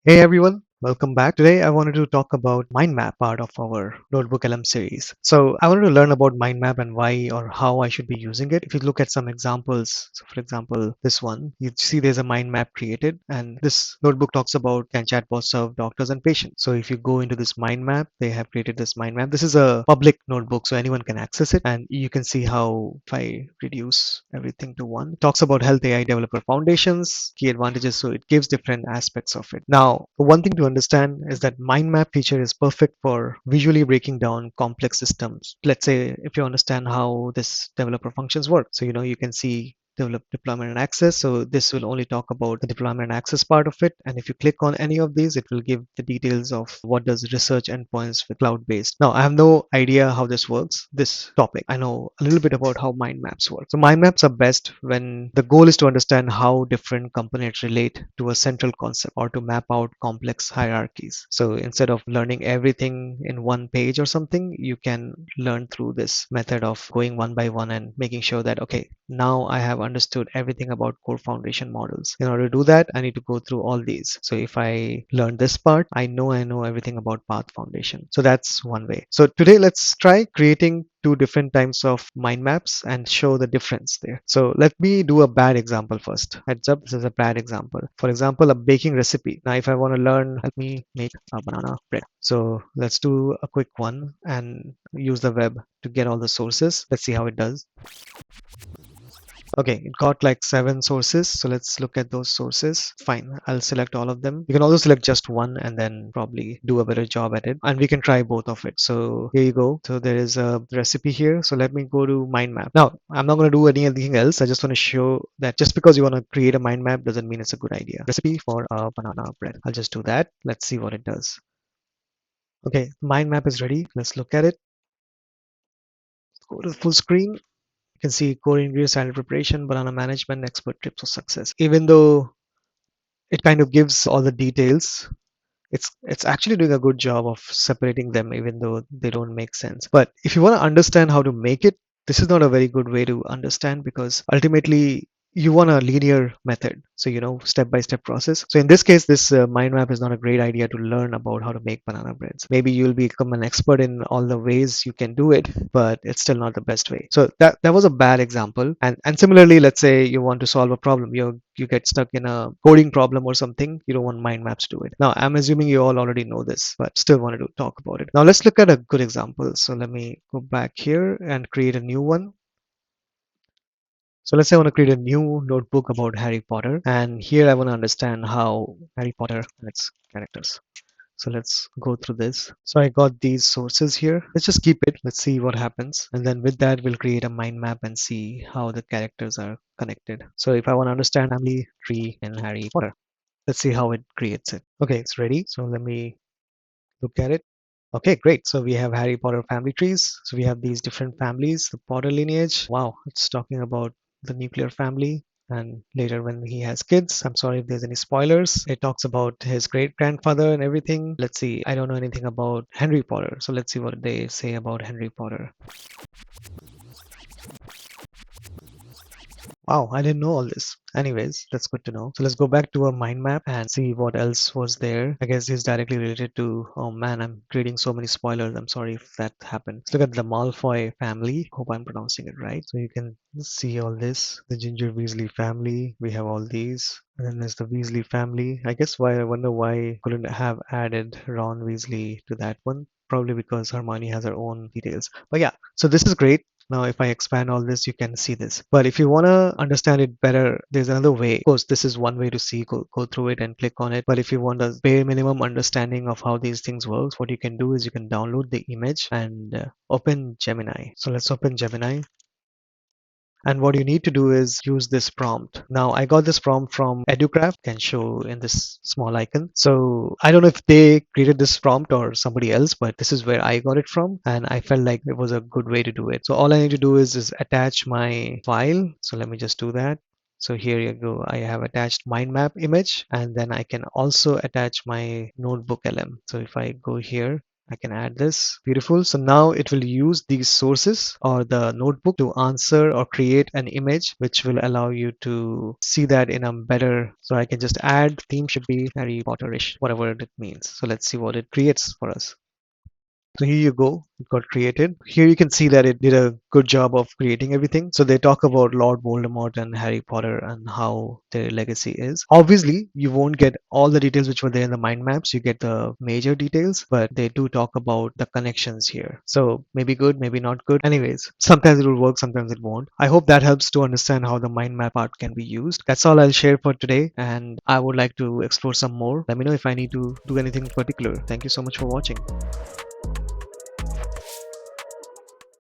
Hey everyone, welcome back. Today I wanted to talk about mind map part of our Notebook LM series. So I wanted to learn about mind map and why or how I should be using it. If you look at some examples, so for example, this one, you see there's a mind map created and this notebook talks about can chatbots serve doctors and patients. So if you go into this mind map, they have created this mind map. This is a public notebook so anyone can access it and you can see how if I reduce everything to one, it talks about health AI developer foundations, key advantages. So it gives different aspects of it. Now, one thing to understand is that mind map feature is perfect for visually breaking down complex systems. Let's say if you understand how this developer functions work. So, you can see develop deployment and access. So this will only talk about the deployment and access part of it. And if you click on any of these, it will give the details of what does research endpoints with cloud based. Now, I have no idea how this works, this topic. I know a little bit about how mind maps work. So mind maps are best when the goal is to understand how different components relate to a central concept or to map out complex hierarchies. So instead of learning everything in one page or something, you can learn through this method of going one by one and making sure that, okay, now I have understood everything about core foundation models. In order to do that, I need to go through all these. So if I learn this part, I know everything about path foundation. So that's one way. So today let's try creating two different types of mind maps and show the difference there. So let me do a bad example first. Heads up, this is a bad example. For example, a baking recipe. Now if I want to learn, help me make a banana bread. So let's do a quick one and use the web to get all the sources. Let's see how it does. Okay, it got like 7 sources. So let's look at those sources. Fine, I'll select all of them. You can also select just one and then probably do a better job at it. And we can try both of it. So here you go. So there is a recipe here. So let me go to mind map. Now, I'm not going to do anything else. I just want to show that just because you want to create a mind map doesn't mean it's a good idea. Recipe for a banana bread. I'll just do that. Let's see what it does. Okay, mind map is ready. Let's look at it. Go to the full screen. You can see core ingredients, standard preparation, banana management, expert tips for success. Even though it kind of gives all the details, it's actually doing a good job of separating them, even though they don't make sense. But if you want to understand how to make it, this is not a very good way to understand because ultimately you want a linear method, so step by step process. So in this case, this mind map is not a great idea to learn about how to make banana breads. Maybe you'll become an expert in all the ways you can do it, but it's still not the best way. So that was a bad example. And similarly, let's say you want to solve a problem, you get stuck in a coding problem or something, you don't want mind maps to do it. Now I'm assuming you all already know this, but still wanted to talk about it. Now let's look at a good example. So let me go back here and create a new one. So let's say I want to create a new notebook about Harry Potter, and here I want to understand how Harry Potter and its characters. So let's go through this. So I got these sources here. Let's just keep it. Let's see what happens. And then with that, we'll create a mind map and see how the characters are connected. So if I want to understand family tree in Harry Potter, let's see how it creates it. Okay, it's ready. So let me look at it. Okay, great. So we have Harry Potter family trees. So we have these different families, the Potter lineage. Wow, it's talking about the nuclear family. And later, when he has kids, I'm sorry if there's any spoilers. It talks about his great grandfather and everything. Let's see. I don't know anything about Henry Potter. So let's see what they say about Henry Potter. Wow, I didn't know all this. Anyways, that's good to know. So let's go back to our mind map and see what else was there. I guess it's directly related to, oh man, I'm creating so many spoilers. I'm sorry if that happened. Let's look at the Malfoy family. Hope I'm pronouncing it right. So you can see all this. The Ginger Weasley family. We have all these. And then there's the Weasley family. I wonder why couldn't have added Ron Weasley to that one. Probably because Hermione has her own details. But yeah, so this is great. Now, if I expand all this, you can see this. But if you want to understand it better, there's another way. Of course, this is one way to see, go through it and click on it. But if you want a bare minimum understanding of how these things works, what you can do is you can download the image and open Gemini. So let's open Gemini. And what you need to do is use this prompt. Now, I got this prompt from EduCraft, can show in this small icon. So I don't know if they created this prompt or somebody else, but this is where I got it from. And I felt like it was a good way to do it. So all I need to do is attach my file. So let me just do that. So here you go. I have attached mind map image, and then I can also attach my notebook LM. So if I go here I can add this. Beautiful. So now it will use these sources or the notebook to answer or create an image which will allow you to see that in a better. So I can just add theme should be Harry Potterish, whatever it means. So let's see what it creates for us. So here you go, it got created. Here you can see that it did a good job of creating everything. So they talk about Lord Voldemort and Harry Potter and how their legacy is. Obviously, you won't get all the details which were there in the mind maps. You get the major details, but they do talk about the connections here. So maybe good, maybe not good. Anyways, sometimes it will work, sometimes it won't. I hope that helps to understand how the mind map part can be used. That's all I'll share for today, and I would like to explore some more. Let me know if I need to do anything particular. Thank you so much for watching.